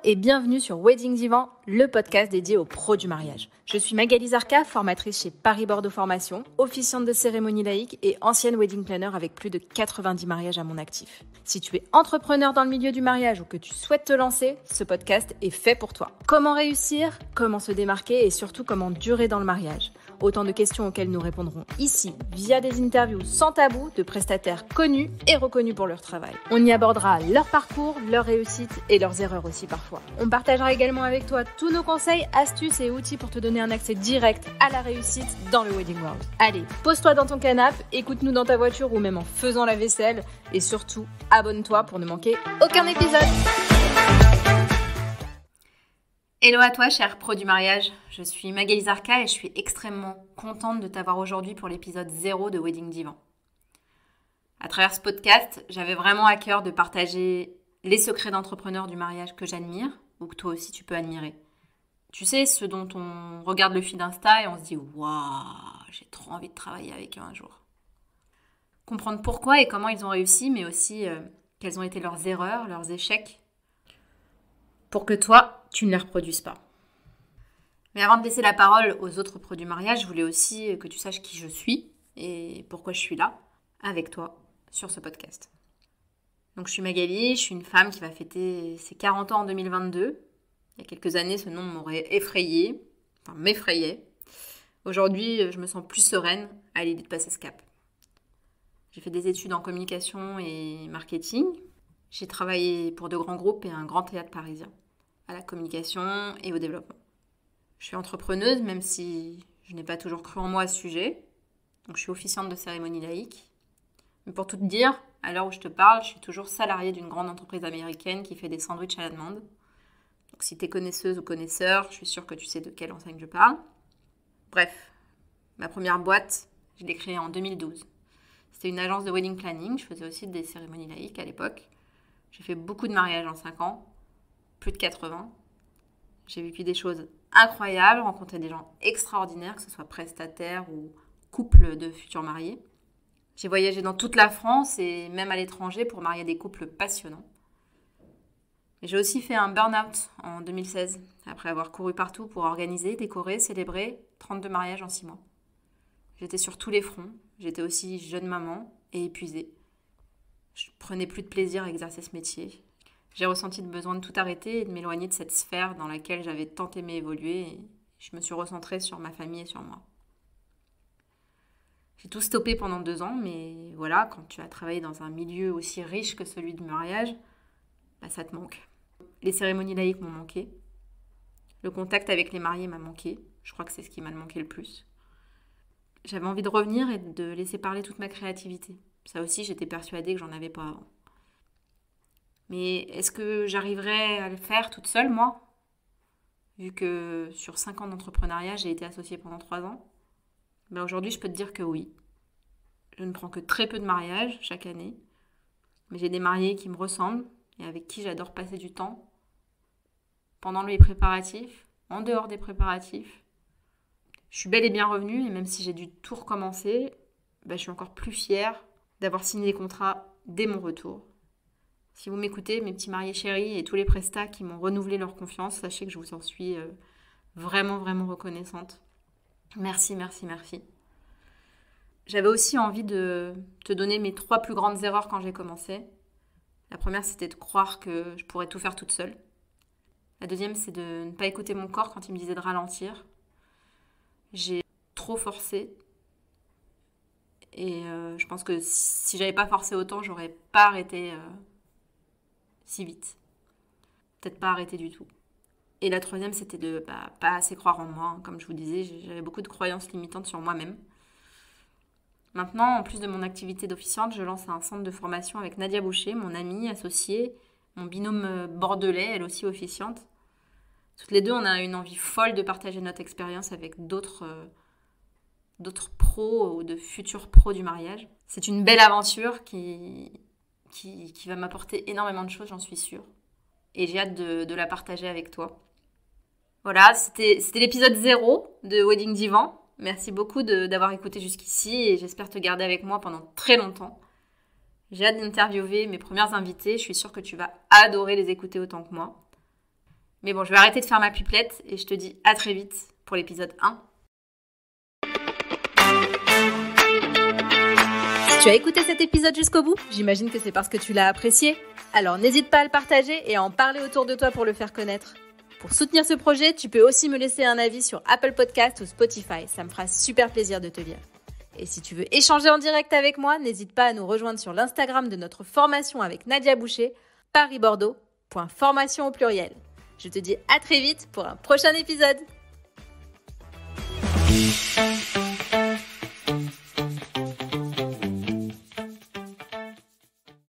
et bienvenue sur Wedding Divan, le podcast dédié aux pros du mariage. Je suis Magali Zarka, formatrice chez Paris Bordeaux Formation, officiante de cérémonie laïque et ancienne wedding planner avec plus de 90 mariages à mon actif. Si tu es entrepreneur dans le milieu du mariage ou que tu souhaites te lancer, ce podcast est fait pour toi. Comment réussir, comment se démarquer et surtout comment durer dans le mariage. Autant de questions auxquelles nous répondrons ici via des interviews sans tabou de prestataires connus et reconnus pour leur travail. On y abordera leur parcours, leurs réussites et leurs erreurs aussi parfois. On partagera également avec toi tous nos conseils, astuces et outils pour te donner un accès direct à la réussite dans le Wedding World. Allez, pose-toi dans ton canapé, écoute-nous dans ta voiture ou même en faisant la vaisselle et surtout, abonne-toi pour ne manquer aucun épisode. Hello à toi, cher pro du mariage. Je suis Magali Zarka et je suis extrêmement contente de t'avoir aujourd'hui pour l'épisode 0 de Wedding Divan. À travers ce podcast, j'avais vraiment à cœur de partager les secrets d'entrepreneurs du mariage que j'admire ou que toi aussi tu peux admirer. Tu sais, ceux dont on regarde le feed Insta et on se dit « Waouh, j'ai trop envie de travailler avec eux un jour ». Comprendre pourquoi et comment ils ont réussi, mais aussi quelles ont été leurs erreurs, leurs échecs, pour que toi, tu ne les reproduises pas. Mais avant de laisser la parole aux autres pros du mariage, je voulais aussi que tu saches qui je suis et pourquoi je suis là, avec toi, sur ce podcast. Donc je suis Magali, je suis une femme qui va fêter ses 40 ans en 2022. Il y a quelques années, ce nom m'aurait m'effrayait. Aujourd'hui, je me sens plus sereine à l'idée de passer ce cap. J'ai fait des études en communication et marketing. J'ai travaillé pour de grands groupes et un grand théâtre parisien, à la communication et au développement. Je suis entrepreneuse, même si je n'ai pas toujours cru en moi à ce sujet. Donc, je suis officiante de cérémonie laïque. Mais pour tout te dire, à l'heure où je te parle, je suis toujours salariée d'une grande entreprise américaine qui fait des sandwichs à la demande. Donc, si tu es connaisseuse ou connaisseur, je suis sûre que tu sais de quelle enseigne je parle. Bref, ma première boîte, je l'ai créée en 2012. C'était une agence de wedding planning. Je faisais aussi des cérémonies laïques à l'époque. J'ai fait beaucoup de mariages en 5 ans, plus de 80. J'ai vécu des choses incroyables, rencontré des gens extraordinaires, que ce soit prestataires ou couples de futurs mariés. J'ai voyagé dans toute la France et même à l'étranger pour marier des couples passionnants. Et j'ai aussi fait un burn-out en 2016, après avoir couru partout pour organiser, décorer, célébrer 32 mariages en 6 mois. J'étais sur tous les fronts, j'étais aussi jeune maman et épuisée. Je prenais plus de plaisir à exercer ce métier. J'ai ressenti le besoin de tout arrêter et de m'éloigner de cette sphère dans laquelle j'avais tant aimé évoluer et je me suis recentrée sur ma famille et sur moi. J'ai tout stoppé pendant 2 ans, mais voilà, quand tu as travaillé dans un milieu aussi riche que celui du mariage, ça te manque. Les cérémonies laïques m'ont manqué. Le contact avec les mariés m'a manqué. Je crois que c'est ce qui m'a manqué le plus. J'avais envie de revenir et de laisser parler toute ma créativité. Ça aussi, j'étais persuadée que j'en avais pas avant. Mais est-ce que j'arriverais à le faire toute seule, moi ? Vu que sur 5 ans d'entrepreneuriat, j'ai été associée pendant 3 ans. Aujourd'hui, je peux te dire que oui. Je ne prends que très peu de mariages chaque année. Mais j'ai des mariés qui me ressemblent et avec qui j'adore passer du temps. Pendant les préparatifs, en dehors des préparatifs. Je suis bel et bien revenue et même si j'ai dû tout recommencer, je suis encore plus fière d'avoir signé les contrats dès mon retour. Si vous m'écoutez, mes petits mariés chéris et tous les prestats qui m'ont renouvelé leur confiance, sachez que je vous en suis vraiment, vraiment reconnaissante. Merci, merci, merci. J'avais aussi envie de te donner mes 3 plus grandes erreurs quand j'ai commencé. La première, c'était de croire que je pourrais tout faire toute seule. La deuxième, c'est de ne pas écouter mon corps quand il me disait de ralentir. J'ai trop forcé. Et je pense que si j'avais pas forcé autant, j'aurais pas arrêté si vite. Peut-être pas arrêté du tout. Et la troisième, c'était de pas assez croire en moi. Comme je vous disais, j'avais beaucoup de croyances limitantes sur moi-même. Maintenant, en plus de mon activité d'officiante, je lance un centre de formation avec Nadia Boucher, mon amie, associée, mon binôme bordelais, elle aussi officiante. Toutes les deux, on a une envie folle de partager notre expérience avec d'autres pros ou de futurs pros du mariage. C'est une belle aventure qui va m'apporter énormément de choses, j'en suis sûre. Et j'ai hâte de la partager avec toi. Voilà, c'était l'épisode 0 de Wedding Divan. Merci beaucoup d'avoir écouté jusqu'ici et j'espère te garder avec moi pendant très longtemps. J'ai hâte d'interviewer mes premières invitées. Je suis sûre que tu vas adorer les écouter autant que moi. Mais bon, je vais arrêter de faire ma pipelette et je te dis à très vite pour l'épisode 1. Si tu as écouté cet épisode jusqu'au bout, j'imagine que c'est parce que tu l'as apprécié. Alors n'hésite pas à le partager et à en parler autour de toi pour le faire connaître. Pour soutenir ce projet, tu peux aussi me laisser un avis sur Apple Podcast ou Spotify. Ça me fera super plaisir de te lire. Et si tu veux échanger en direct avec moi, n'hésite pas à nous rejoindre sur l'Instagram de notre formation avec Nadia Boucher, parisbordeaux.formation au pluriel. Je te dis à très vite pour un prochain épisode.